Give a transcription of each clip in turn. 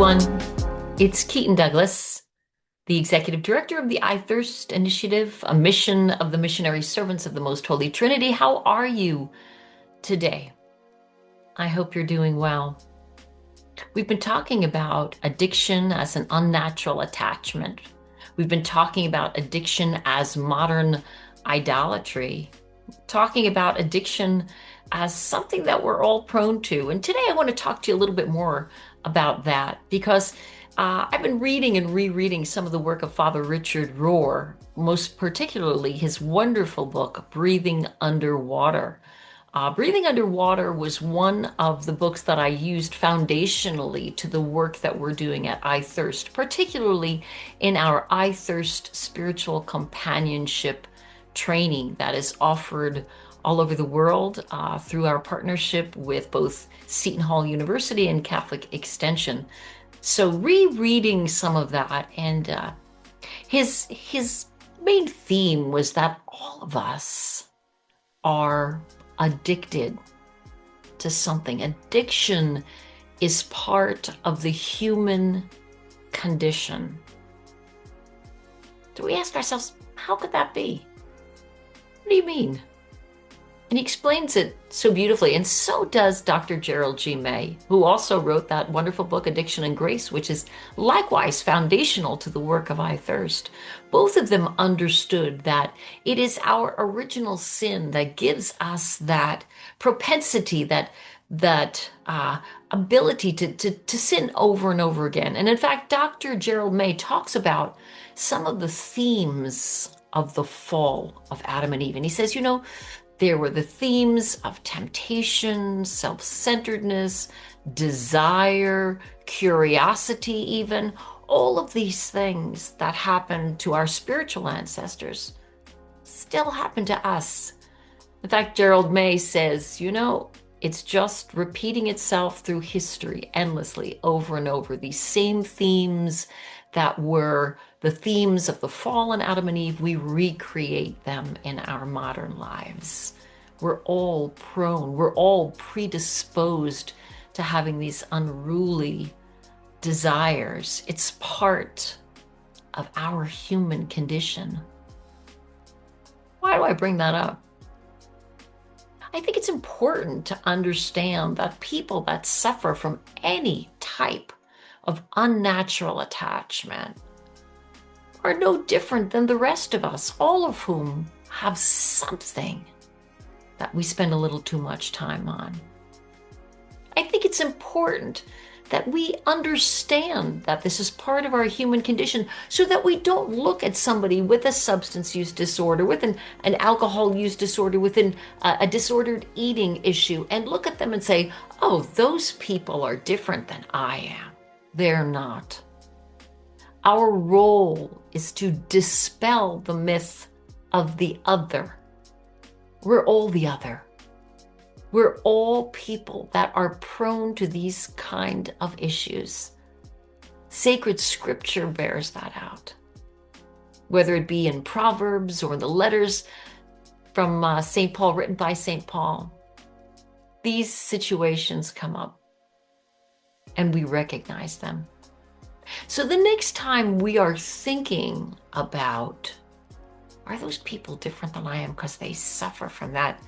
everyone. It's Keaton Douglas, the Executive Director of the iTHIRST Initiative, a mission of the Missionary Servants of the Most Holy Trinity. How are you today? I hope you're doing well. We've been talking about addiction as an unnatural attachment. We've been talking about addiction as modern idolatry, talking about addiction as something that we're all prone to. And today I want to talk to you a little bit more about that because I've been reading and rereading some of the work of Father Richard Rohr, most particularly his wonderful book, Breathing Underwater. Breathing Underwater was one of the books that I used foundationally to the work that we're doing at iTHIRST, particularly in our iTHIRST spiritual companionship training that is offered all over the world through our partnership with both Seton Hall University and Catholic Extension. So rereading some of that, and his main theme was that all of us are addicted to something. Addiction is part of the human condition. Do we ask ourselves, how could that be? What do you mean? And he explains it so beautifully, and so does Dr. Gerald G. May, who also wrote that wonderful book, Addiction and Grace, which is likewise foundational to the work of iTHIRST. Both of them understood that it is our original sin that gives us that propensity, that ability to sin over and over again. And in fact, Dr. Gerald May talks about some of the themes of the fall of Adam and Eve. And he says, there were the themes of temptation, self-centeredness, desire, curiosity even. All of these things that happened to our spiritual ancestors still happen to us. In fact, Gerald May says, it's just repeating itself through history endlessly over and over. These same themes that were the themes of the fallen Adam and Eve, we recreate them in our modern lives. We're all prone, we're all predisposed to having these unruly desires. It's part of our human condition. Why do I bring that up? I think it's important to understand that people that suffer from any type of unnatural attachment are no different than the rest of us, all of whom have something that we spend a little too much time on. I think it's important that we understand that this is part of our human condition so that we don't look at somebody with a substance use disorder, with an alcohol use disorder, with a disordered eating issue, and look at them and say, oh, those people are different than I am. They're not. Our role is to dispel the myth of the other. We're all the other. We're all people that are prone to these kind of issues. Sacred scripture bears that out. Whether it be in Proverbs or the letters from St. Paul, written by St. Paul, these situations come up and we recognize them. So the next time we are thinking about, are those people different than I am because they suffer from that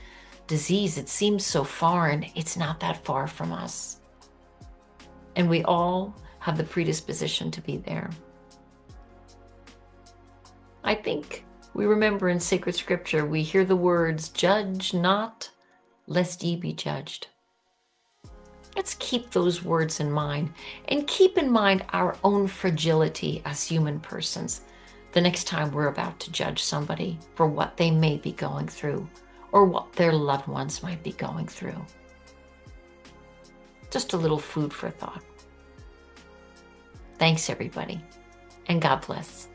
disease? It seems so foreign. It's not that far from us. And we all have the predisposition to be there. I think we remember in sacred scripture, we hear the words, judge not, lest ye be judged. Let's keep those words in mind and keep in mind our own fragility as human persons the next time we're about to judge somebody for what they may be going through or what their loved ones might be going through. Just a little food for thought. Thanks, everybody, and God bless.